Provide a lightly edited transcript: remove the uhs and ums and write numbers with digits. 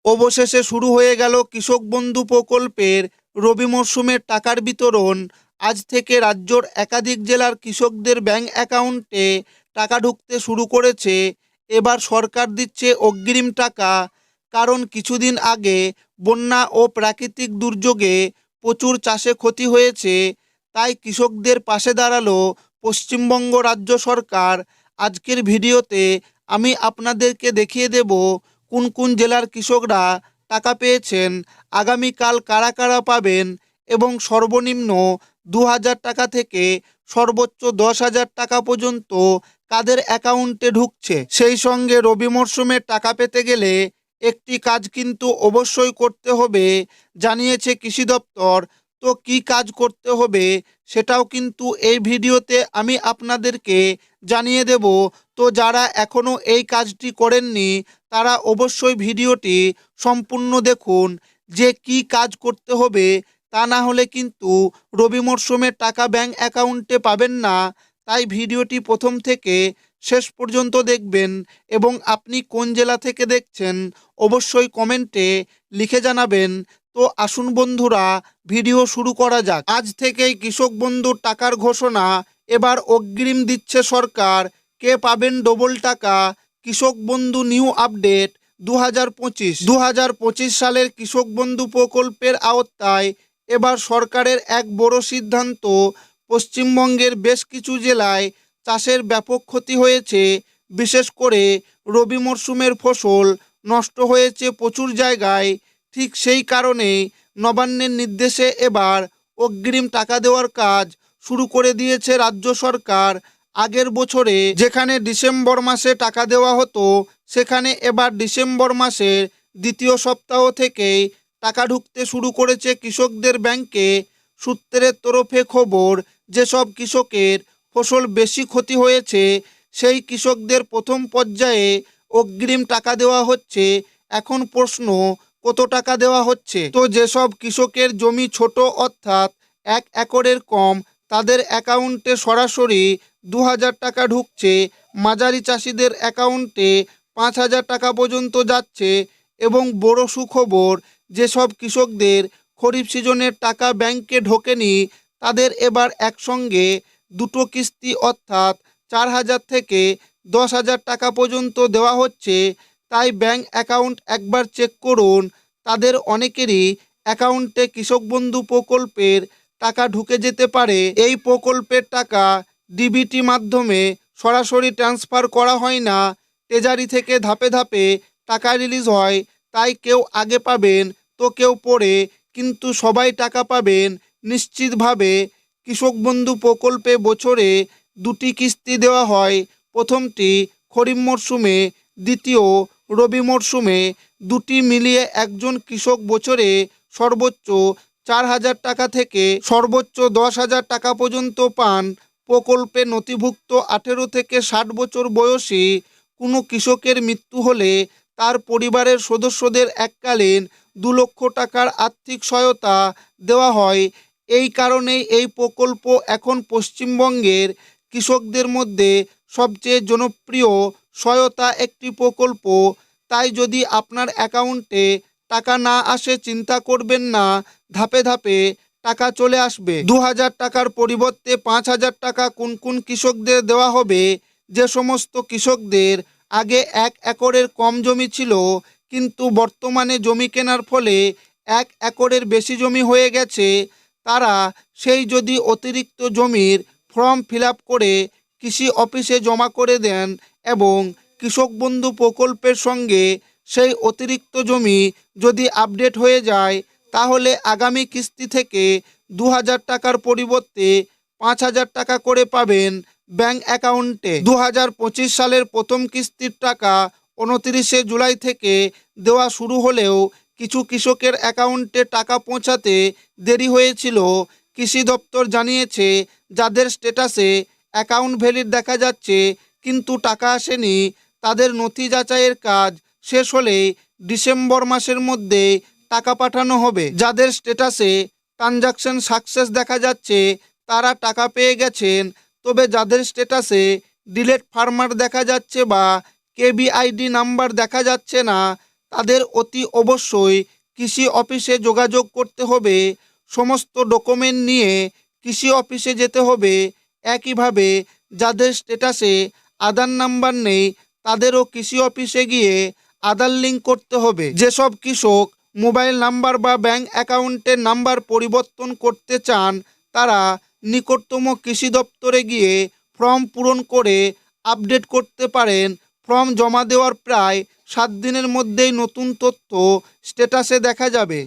অবশেষে শুরু হয়ে গেল কৃষক বন্ধু প্রকল্পের রবি মরশুমের টাকার বিতরণ। আজ থেকে রাজ্যর একাধিক জেলার কৃষকদের ব্যাংক অ্যাকাউন্টে টাকা ঢুকতে শুরু করেছে। এবার সরকার দিচ্ছে অগ্রিম টাকা। কারণ কিছুদিন আগে বন্যা ও প্রাকৃতিক দুর্যোগে প্রচুর চাষে ক্ষতি হয়েছে। তাই কৃষকদের পাশে দাঁড়ালো পশ্চিমবঙ্গ রাজ্য সরকার। আজকের ভিডিওতে আমি আপনাদেরকে দেখিয়ে দেব কোন কোন জেলার কৃষকরা টাকা পেয়েছেন, আগামীকাল কারা কারা পাবেন এবং সর্বনিম্ন ২,০০০ টাকা থেকে সর্বোচ্চ ১০,০০০ টাকা পর্যন্ত কাদের অ্যাকাউন্টে ঢুকছে। সেই সঙ্গে রবি মরশুমে টাকা পেতে গেলে একটি কাজ কিন্তু অবশ্যই করতে হবে, জানিয়েছে কৃষি দপ্তর। তো কী কাজ করতে হবে সেটাও কিন্তু এই ভিডিওতে আমি আপনাদেরকে জানিয়ে দেব। তো যারা এখনও এই কাজটি করেননি তারা অবশ্যই ভিডিওটি সম্পূর্ণ দেখুন যে কি কাজ করতে হবে, তা না হলে কিন্তু রবি মরশুমে টাকা ব্যাংক অ্যাকাউন্টে পাবেন না। তাই ভিডিওটি প্রথম থেকে শেষ পর্যন্ত দেখবেন এবং আপনি কোন জেলা থেকে দেখছেন অবশ্যই কমেন্টে লিখে জানাবেন। তো আসুন বন্ধুরা, ভিডিও শুরু করা যাক। আজ থেকেই কৃষক বন্ধুর টাকার ঘোষণা। এবার অগ্রিম দিচ্ছে সরকার। কে পাবেন ডবল টাকা? কৃষক বন্ধু নিউ আপডেট 2025 সালের কৃষক বন্ধু প্রকল্পের আওতায় এবার সরকারের এক বড় সিদ্ধান্ত। পশ্চিমবঙ্গের বেশ কিছু জেলায় চাষের ব্যাপক ক্ষতি হয়েছে। বিশেষ করে রবি মরশুমের ফসল নষ্ট হয়েছে প্রচুর জায়গায়। ঠিক সেই কারণেই নবান্নের নির্দেশে এবার অগ্রিম টাকা দেওয়ার কাজ শুরু করে দিয়েছে রাজ্য সরকার। আগের বছরে যেখানে ডিসেম্বর মাসে টাকা দেওয়া হতো, সেখানে এবার ডিসেম্বর মাসের দ্বিতীয় সপ্তাহ থেকেই টাকা ঢুকতে শুরু করেছে কৃষকদের ব্যাংকে। সূত্রের তরফে খবর, যেসব কৃষকের ফসল বেশি ক্ষতি হয়েছে সেই কৃষকদের প্রথম পর্যায়ে অগ্রিম টাকা দেওয়া হচ্ছে। এখন প্রশ্ন, কত টাকা দেওয়া হচ্ছে? তো যেসব কৃষকের জমি ছোট অর্থাৎ 1 একরের কম, তাদের অ্যাকাউন্টে সরাসরি ২,০০০ টাকা ঢুকছে। মাঝারি চাষিদের অ্যাকাউন্টে ৫,০০০ টাকা পর্যন্ত যাচ্ছে। এবং বড় সুখবর, যেসব কৃষকদের খরিফ সিজনের টাকা ব্যাংকে ঢোকেনি তাদের এবার একসঙ্গে দুটো কিস্তি অর্থাৎ ৪,০০০ থেকে ১০,০০০ টাকা পর্যন্ত দেওয়া হচ্ছে। তাই ব্যাংক অ্যাকাউন্ট একবার চেক করুন। তাদের অনেকেরই অ্যাকাউন্টে কৃষক বন্ধু প্রকল্পের টাকা ঢুকে যেতে পারে। এই প্রকল্পের টাকা ডিবিটি মাধ্যমে সরাসরি ট্রান্সফার করা হয় না, ট্রেজারি থেকে ধাপে ধাপে টাকা রিলিজ হয়। তাই কেউ আগে পাবেন তো কেউ পরে, কিন্তু সবাই টাকা পাবেন নিশ্চিতভাবে। কৃষক বন্ধু প্রকল্পে বছরে দুটি কিস্তি দেওয়া হয়। প্রথমটি খরিফ মরশুমে, দ্বিতীয় রবি মরশুমে। দুটি মিলিয়ে একজন কৃষক বছরে সর্বোচ্চ ৪,০০০ টাকা থেকে সর্বোচ্চ ১০,০০০ টাকা পর্যন্ত পান। প্রকল্পে নথিভুক্ত ১৮ থেকে ৬০ বছর বয়সী কোনো কৃষকের মৃত্যু হলে তার পরিবারের সদস্যদের এককালীন ২ লক্ষ টাকার আর্থিক সহায়তা দেওয়া হয়। এই কারণেই এই প্রকল্প এখন পশ্চিমবঙ্গের কৃষকদের মধ্যে সবচেয়ে জনপ্রিয় সহায়তা একটি প্রকল্প। তাই যদি আপনার অ্যাকাউন্টে টাকা না আসে চিন্তা করবেন না, ধাপে ধাপে টাকা চলে আসবে। ২,০০০ টাকার পরিবর্তে ৫,০০০ টাকা কোন কোন কৃষকদের দেওয়া হবে? যে সমস্ত কৃষকদের আগে 1 একরের কম জমি ছিল কিন্তু বর্তমানে জমি কেনার ফলে 1 একরের বেশি জমি হয়ে গেছে, তারা সেই যদি অতিরিক্ত জমির ফর্ম ফিল আপ করে কৃষি অফিসে জমা করে দেন এবং কৃষক বন্ধু প্রকল্পের সঙ্গে সেই অতিরিক্ত জমি যদি আপডেট হয়ে যায়, তাহলে আগামী কিস্তি থেকে ২,০০০ টাকার পরিবর্তে ৫,০০০ টাকা করে পাবেন ব্যাংক অ্যাকাউন্টে। ২০২৫ সালের প্রথম কিস্তির টাকা ২৯শে জুলাই থেকে দেওয়া শুরু হলেও কিছু কৃষকের অ্যাকাউন্টে টাকা পৌঁছাতে দেরি হয়েছিল। কৃষি দপ্তর জানিয়েছে, যাদের স্ট্যাটাসে অ্যাকাউন্ট ভ্যালিড দেখা যাচ্ছে কিন্তু টাকা আসেনি, তাদের নথি যাচাইয়ের কাজ শেষ হলেই ডিসেম্বর মাসের মধ্যে টাকা পাঠানো হবে। যাদের স্ট্যাটাসে ট্রানজাকশন সাকসেস দেখা যাচ্ছে তারা টাকা পেয়ে গেছেন। তবে যাদের স্ট্যাটাসে ডিলেট ফার্মার দেখা যাচ্ছে বা কেবিআইডি নাম্বার দেখা যাচ্ছে না, তাদের অতি অবশ্যই কৃষি অফিসে যোগাযোগ করতে হবে। সমস্ত ডকুমেন্ট নিয়ে কৃষি অফিসে যেতে হবে। একইভাবে যাদের স্ট্যাটাসে আধার নাম্বার নেই তাদেরও কৃষি অফিসে গিয়ে আধার লিঙ্ক করতে হবে। যেসব কৃষক মোবাইল নাম্বার বা ব্যাংক অ্যাকাউন্টের নাম্বার পরিবর্তন করতে চান তারা নিকটতম কৃষি দপ্তরে গিয়ে ফর্ম পূরণ করে আপডেট করতে পারেন। ফর্ম জমা দেওয়ার প্রায় 7 দিনের মধ্যেই নতুন তথ্য স্ট্যাটাসে দেখা যাবে।